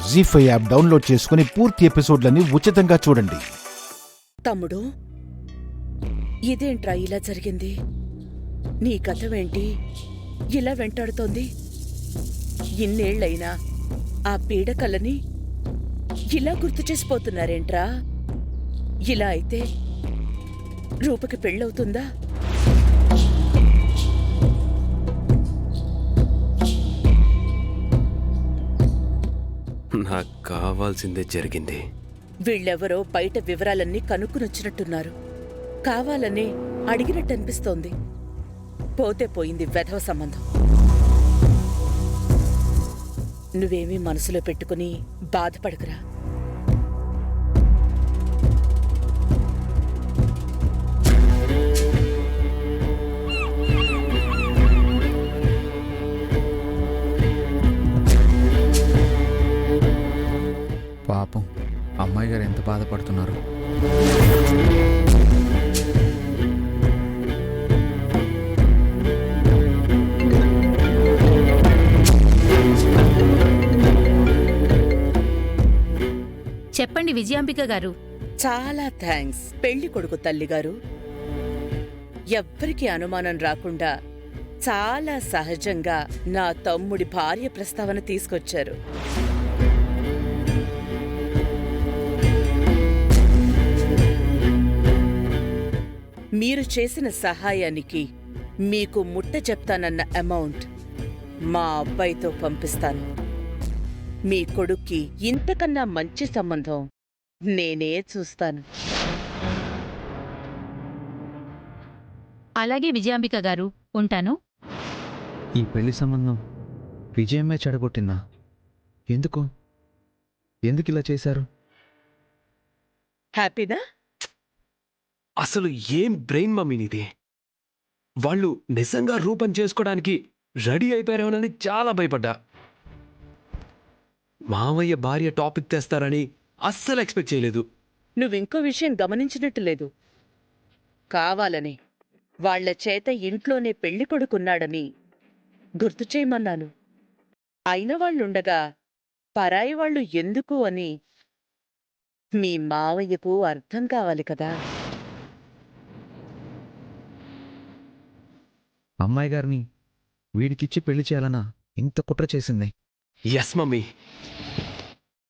జీ5 app download చేసుకుని పూర్తి ఎపిసోడ్లని ఉచితంగా చూడండి. తమ్ముడు, ఇదేంట్రా ఇలా జరిగింది? నీ కథమేంటి ఇలా వెంటాడుతోంది? ఇన్నేళ్లైనా ఆ పీడకలని ఇలా గుర్తు చేసిపోతున్నారేంట్రా? ఇలా అయితే రూపకి పెళ్ళవుతుందా? నాకు కావాల్సిందే జరిగింది. వీళ్ళెవరో బయట వివరాలన్నీ కనుక్కునొచ్చినట్టున్నారు. కావాలనే అడిగినట్టనిపిస్తోంది. పోతే పోయింది వెధవ సంబంధం. నువ్వేమీ మనసులో పెట్టుకుని బాధపడకురా. పాపం అమ్మాయి గారు ఎంత బాధపడుతున్నారు. చెప్పండి విజయాంబిక గారు. చాలా థ్యాంక్స్ పెళ్లి కొడుకు తల్లిగారు. ఎవ్వరికీ అనుమానం రాకుండా చాలా సహజంగా నా తమ్ముడి భార్య ప్రస్తావన తీసుకొచ్చారు. మీరు చేసిన సహాయానికి మీకు ముట్ట చెప్తానన్న అమౌంట్ మా అబ్బాయితో పంపిస్తాను. మీ కొడుక్కి ఇంతకన్నా మంచి సంబంధం నేనే చూస్తాను. అలాగే విజయాంబిక గారు, ఉంటాను. ఈ పెళ్లి సంబంధం విజయమే చెడగొట్టిందా? ఎందుకు ఇలా చేశారు? హ్యాపీనా? అసలు ఏం బ్రెయిన్ మమ్మీ నీది? వాళ్ళు నిజంగా రూపం చేసుకోవడానికి రెడీ అయిపోయారేమోనని చాలా భయపడ్డా. మామయ్య భార్య టాపిక్ తెస్తారని అస్సలు ఎక్స్పెక్ట్ చేయలేదు. నువ్వింకో విషయం గమనించినట్టు లేదు. కావాలని వాళ్ల చేత ఇంట్లోనే పెళ్లి కొడుకున్నాడని గుర్తు చేయమన్నాను. అయిన వాళ్ళుండగా పరాయి వాళ్ళు ఎందుకు అని మీ మావయ్యకు అర్థం కావాలి కదా. అమ్మాయి గారిని వీడికిచ్చి పెళ్లి చేయాలన్నా ఇంత కుట్ర చేసింది. ఎస్ మమ్మీ,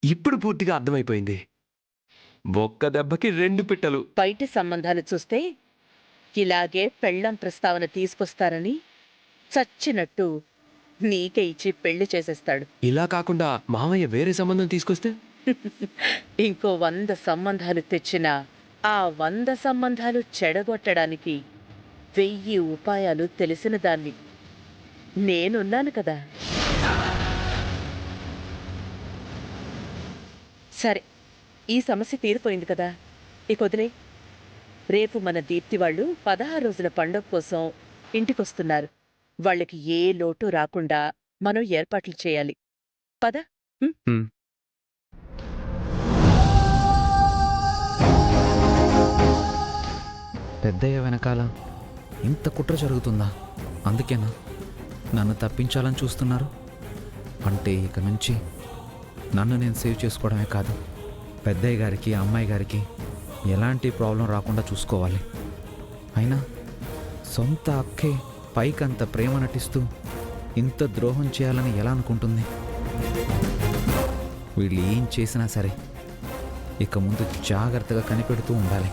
ఇప్పుడు పూర్తిగా అర్థమైపోయింది. ఒక్క దెబ్బకి 2 పిట్టలు. బయటి సంబంధాలు చూస్తే ఇలాగే పెళ్ళం ప్రస్తావన తీసుకొస్తారని చచ్చినట్టు నీకే ఇచ్చి పెళ్లి చేసేస్తాడు. ఇలా కాకుండా మామయ్య వేరే సంబంధం తీసుకొస్తే ఇంకో 100 సంబంధాలు తెచ్చినా ఆ 100 సంబంధాలు చెడగొట్టడానికి 1000 ఉపాయాలు తెలిసిన దాన్ని. నేనున్నాను కదా. సరే, ఈ సమస్య తీరిపోయింది కదా, ఇక వదిలే. రేపు మన దీప్తి వాళ్ళు 16 రోజుల పండుగ కోసం ఇంటికొస్తున్నారు. వాళ్ళకి ఏ లోటు రాకుండా మనం ఏర్పాట్లు చేయాలి. పద. పెద్దయ్య వెనకాల ఇంత కుట్ర జరుగుతుందా? అందుకేనా నన్ను తప్పించాలని చూస్తున్నారు? అంటే ఇక నుంచి నన్ను నేను సేవ్ చేసుకోవడమే కాదు, పెద్దయ్య గారికి అమ్మాయి గారికి ఎలాంటి ప్రాబ్లం రాకుండా చూసుకోవాలి. అయినా సొంత అక్కే పైకంత ప్రేమ నటిస్తూ ఇంత ద్రోహం చేయాలని ఎలా అనుకుంటుంది? వీళ్ళు ఏం చేసినా సరే ఇక ముందు జాగ్రత్తగా కనిపెడుతూ ఉండాలి.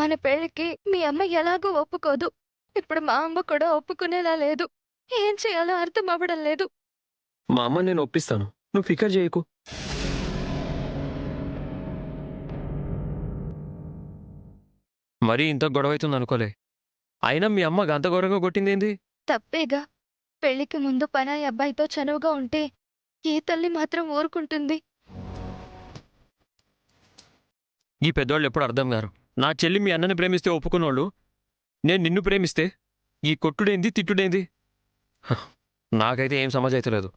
మన పెళ్లికి మీ అమ్మ ఎలాగో ఒప్పుకోదు. ఇప్పుడు మా అమ్మ కూడా ఒప్పుకునేలా లేదు. ఏం చేయాలో అర్థం అవ్వడం లేదు. మా అమ్మ నేను ఒప్పిస్తాను, నువ్వు ఫికర్ చేయకు. మరీ ఇంత గొడవ అవుతుంది అనుకోలే. అయినా మీ అమ్మ గంత ఘోరంగా కొట్టిందేంది? తప్పేగా. పెళ్లికి ముందు పనాయి అబ్బాయితో చనువుగా ఉంటే ఏ తల్లి మాత్రం ఊరుకుంటుంది? ఈ పెద్దోళ్ళు ఎప్పుడు అర్థం కారు. నా చెల్లి మీ అన్నని ప్రేమిస్తే ఒప్పుకున్నోళ్ళు, నేను నిన్ను ప్రేమిస్తే ఈ కొట్టుడేంది తిట్టుడేంది? నాకైతే ఏం సమజ్ అయితే లేదు.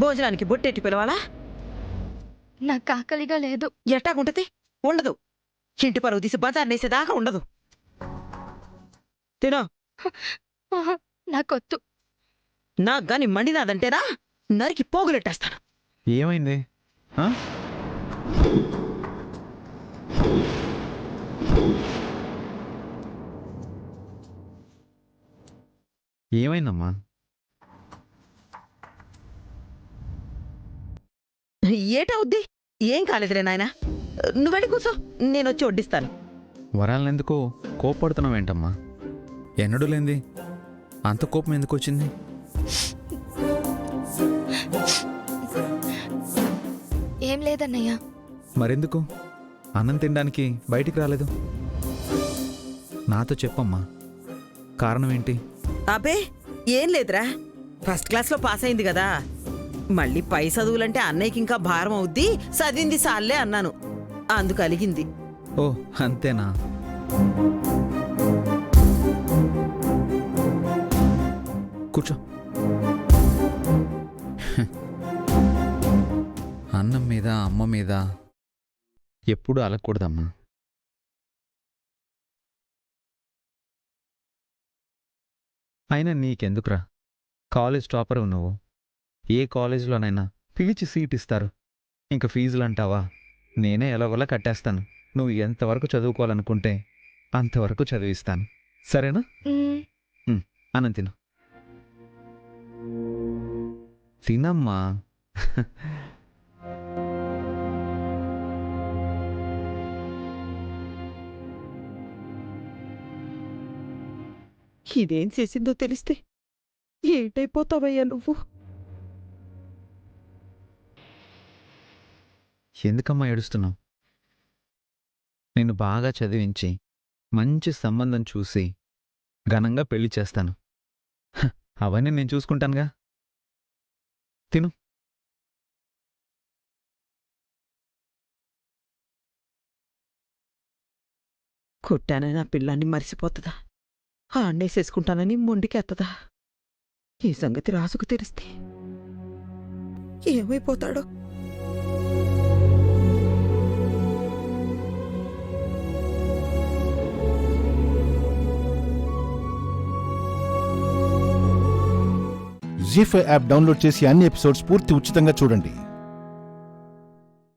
భోజనానికి బొట్టెట్టి పిలవాలా? నాకు ఆకలిగా లేదు. ఎట్టాగుంటది? ఉండదు. ఇంటి పరువు తీసి బజార్ నేసేదాకా ఉండదు. తినో. ఆహా, నాకొద్దు. నాకు గాని మండినాదంటేనా నరికి పోగులెట్టేస్తాను. ఏమైంది? ఆ? ఏమైందమ్మా? ఏటవుద్ది? ఏం కాలేదులే నాయనా. నువ్వు వెళ్ళి కూర్చో, నేనొచ్చి వడ్డిస్తాను. వరాలనెందుకో కోప్పడుతున్నావేంటమ్మా? ఎన్నడూ లేంది అంత కోపం ఎందుకు వచ్చింది? ఏం లేదన్నయ్య. మరెందుకు అన్నం తినడానికి బయటికి రాలేదు? నాతో చెప్పమ్మా, కారణం ఏంటి? అబ్బే ఏం లేదురా, ఫస్ట్ క్లాస్లో పాస్ అయింది కదా, మళ్ళీ పై చదువులంటే అన్నయ్యకి ఇంకా భారం అవుద్ది, చదివింది సాల్లే అన్నాను, అందుకు అలిగింది. ఓ అంతేనా? కూర్చో. అన్నం మీద అమ్మ మీద ఎప్పుడు అలగకూడదమ్మా. అయినా నీకెందుకురా? కాలేజ్ టాపర్ నువ్వు. ఏ కాలేజీలోనైనా పిలిచి సీట్ ఇస్తారు. ఇంక ఫీజులు అంటావా? నేనే ఎలాగోలా కట్టేస్తాను. నువ్వు ఎంతవరకు చదువుకోవాలనుకుంటే అంతవరకు చదివిస్తాను. సరేనా? అన్నం తిను. తినమ్మా. ఇదేం చేసిందో తెలిస్తే ఏంటైపోతావయ్యా నువ్వు? ఎందుకమ్మా ఏడుస్తున్నావు? నిన్ను బాగా చదివించి మంచి సంబంధం చూసి ఘనంగా పెళ్లి చేస్తాను. అవన్నీ నేను చూసుకుంటానుగా. తిను. కొట్టానని నా పిల్లాన్ని మరిసిపోతుందా? ఆండేసేసుకుంటానని మొండికెత్తదా? ఈ సంగతి రాసుకు తెలిస్తే ఏమైపోతాడో? జీ5 యాప్ డౌన్లోడ్ చేసి అన్ని ఎపిసోడ్స్ పూర్తి ఉచితంగా చూడండి.